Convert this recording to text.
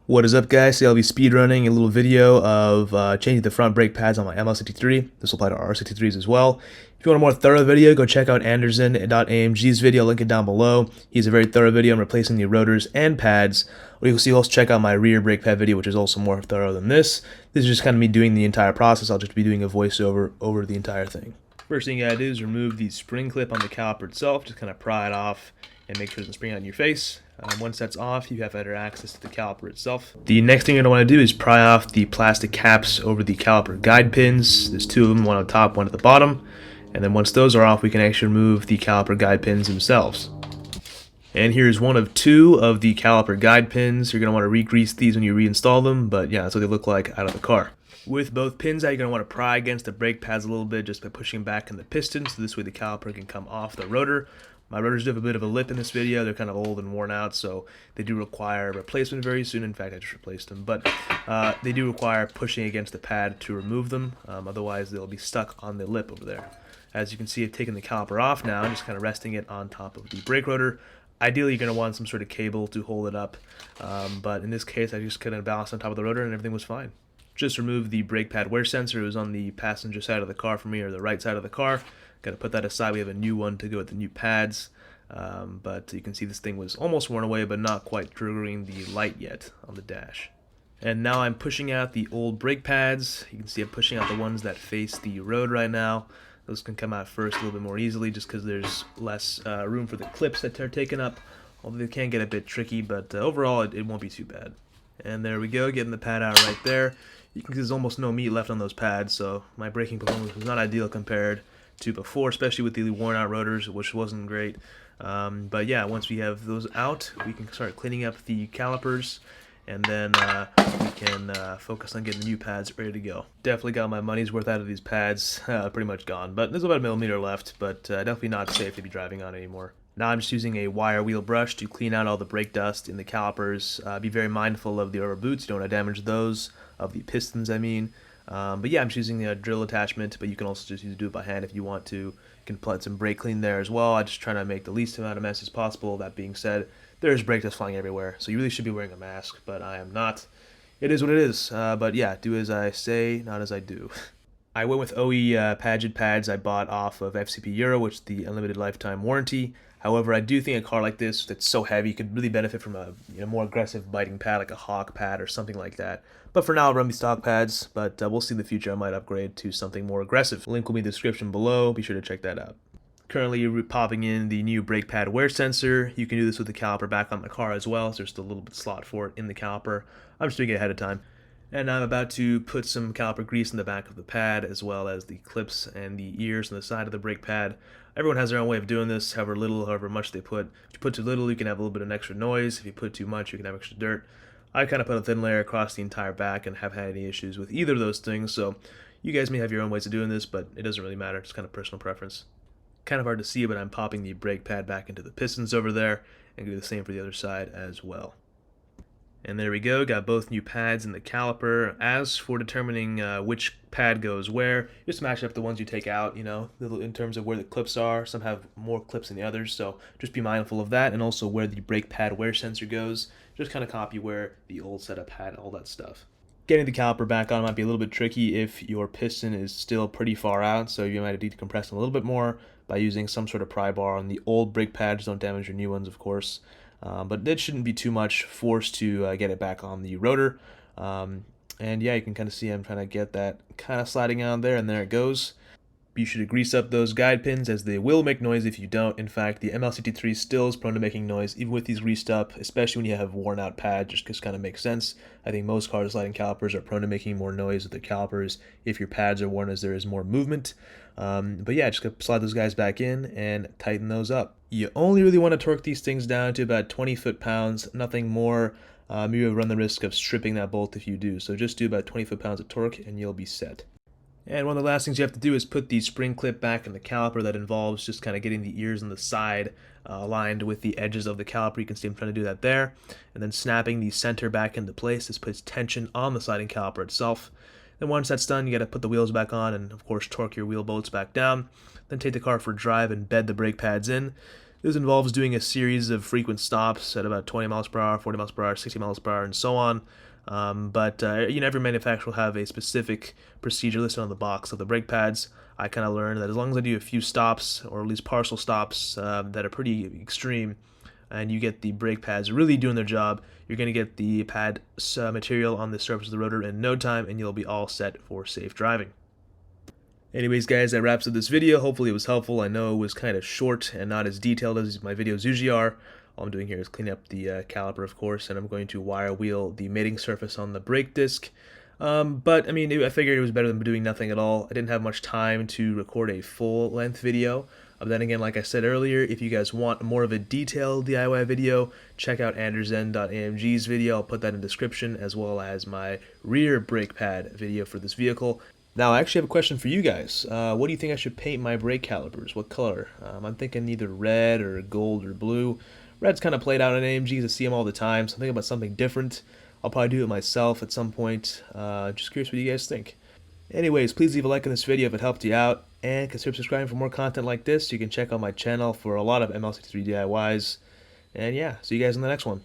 What is up, guys? Today I'll be speedrunning a little video of changing the front brake pads on my ML63. This will apply to R63s as well. If you want a more thorough video, go check out Anderson.AMG's video. I'll link it down below. He's a very thorough video on replacing the rotors and pads. Or you can also check out my rear brake pad video, which is also more thorough than this. This is just kind of me doing the entire process. I'll just be doing a voiceover over the entire thing. First thing you gotta do is remove the spring clip on the caliper itself. Just kind of pry it off and make sure it doesn't spring out in your face. Once that's off, you have better access to the caliper itself. The next thing you're going to want to do is pry off the plastic caps over the caliper guide pins. There's two of them, one on top, one at the bottom. And then once those are off, we can actually remove the caliper guide pins themselves. And here's one of two of the caliper guide pins. You're going to want to re-grease these when you reinstall them, but yeah, that's what they look like out of the car. With both pins out, you're going to want to pry against the brake pads a little bit just by pushing back in the piston, so this way the caliper can come off the rotor. My rotors do have a bit of a lip in this video. They're kind of old and worn out, so they do require replacement very soon. In fact, I just replaced them, but they do require pushing against the pad to remove them. Otherwise, they'll be stuck on the lip over there. As you can see, I've taken the caliper off now, and just kind of resting it on top of the brake rotor. Ideally, you're going to want some sort of cable to hold it up, but in this case, I just couldn't balance on top of the rotor, and everything was fine. Just remove the brake pad wear sensor. It was on the passenger side of the car for me, or the right side of the car. Got to put that aside. We have a new one to go with the new pads, but you can see this thing was almost worn away, but not quite triggering the light yet on the dash. And now I'm pushing out the old brake pads. You can see I'm pushing out the ones that face the road right now. Those can come out first a little bit more easily just because there's less room for the clips that are taken up, although they can get a bit tricky, but overall it won't be too bad. And there we go, getting the pad out right there. You can see there's almost no meat left on those pads, so my braking performance was not ideal compared to before, especially with the worn out rotors, which wasn't great. But yeah, once we have those out, we can start cleaning up the calipers, and then we can focus on getting the new pads ready to go. Definitely got my money's worth out of these pads, pretty much gone, but there's about a millimeter left, but definitely not safe to be driving on anymore. Now I'm just using a wire wheel brush to clean out all the brake dust in the calipers. Be very mindful of the rubber boots. You don't want to damage those, of the pistons I mean. But yeah, I'm just using a drill attachment, but you can also just do it by hand if you want to. You can put some brake clean there as well. I'm just trying to make the least amount of mess as possible. That being said, there's brake dust flying everywhere, so you really should be wearing a mask, but I am not. It is what it is, but yeah, do as I say, not as I do. I went with OE Paget pads I bought off of FCP Euro, which is the unlimited lifetime warranty. However, I do think a car like this that's so heavy could really benefit from a more aggressive biting pad, like a Hawk pad or something like that. But for now, I'll run these stock pads, but we'll see in the future. I might upgrade to something more aggressive. Link will be in the description below. Be sure to check that out. Currently popping in the new brake pad wear sensor. You can do this with the caliper back on the car as well, so there's still a little bit slot for it in the caliper. I'm just doing it ahead of time. And I'm about to put some caliper grease in the back of the pad, as well as the clips and the ears on the side of the brake pad. Everyone has their own way of doing this, however little, however much they put. If you put too little, you can have a little bit of extra noise. If you put too much, you can have extra dirt. I kind of put a thin layer across the entire back and haven't had any issues with either of those things, so you guys may have your own ways of doing this, but it doesn't really matter. It's kind of personal preference. Kind of hard to see, but I'm popping the brake pad back into the pistons over there, and do the same for the other side as well. And there we go, got both new pads in the caliper. As for determining which pad goes where, just match up the ones you take out, in terms of where the clips are. Some have more clips than the others, so just be mindful of that, and also where the brake pad wear sensor goes. Just kind of copy where the old setup had all that stuff. Getting the caliper back on might be a little bit tricky if your piston is still pretty far out, so you might need to compress them a little bit more by using some sort of pry bar on the old brake pads. Don't damage your new ones, of course. But it shouldn't be too much force to get it back on the rotor. And yeah, you can kind of see I'm trying to get that kind of sliding on there, and there it goes. Be sure to grease up those guide pins, as they will make noise if you don't. In fact, the ML63 still is prone to making noise, even with these greased up, especially when you have worn out pads, just because it kind of makes sense. I think most car sliding calipers are prone to making more noise with their calipers if your pads are worn, as there is more movement. But yeah, just slide those guys back in and tighten those up. You only really want to torque these things down to about 20 foot-pounds, nothing more. You run the risk of stripping that bolt if you do, so just do about 20 foot-pounds of torque and you'll be set. And one of the last things you have to do is put the spring clip back in the caliper. That involves just kind of getting the ears on the side aligned with the edges of the caliper. You can see I'm trying to do that there. And then snapping the center back into place. This puts tension on the sliding caliper itself. Then once that's done, you got to put the wheels back on and, of course, torque your wheel bolts back down. Then take the car for a drive and bed the brake pads in. This involves doing a series of frequent stops at about 20 miles per hour, 40 miles per hour, 60 miles per hour, and so on. But every manufacturer will have a specific procedure listed on the box of the brake pads. I kind of learned that as long as I do a few stops, or at least partial stops that are pretty extreme, and you get the brake pads really doing their job, you're going to get the pad material on the surface of the rotor in no time, and you'll be all set for safe driving. Anyways, guys, that wraps up this video. Hopefully it was helpful. I know it was kind of short and not as detailed as my videos usually are. All I'm doing here is clean up the caliper, of course, and I'm going to wire wheel the mating surface on the brake disc. But, I mean, I figured it was better than doing nothing at all. I didn't have much time to record a full-length video. But then again, like I said earlier, if you guys want more of a detailed DIY video, check out Anderson.AMG's video. I'll put that in the description, as well as my rear brake pad video for this vehicle. Now, I actually have a question for you guys. What do you think I should paint my brake calipers? What color? I'm thinking either red or gold or blue. Red's kind of played out on AMGs. I see them all the time, so I'm thinking about something different. I'll probably do it myself at some point. Just curious what you guys think. Anyways, please leave a like on this video if it helped you out, and consider subscribing for more content like this. You can check out my channel for a lot of ML63 DIYs. And yeah, see you guys in the next one.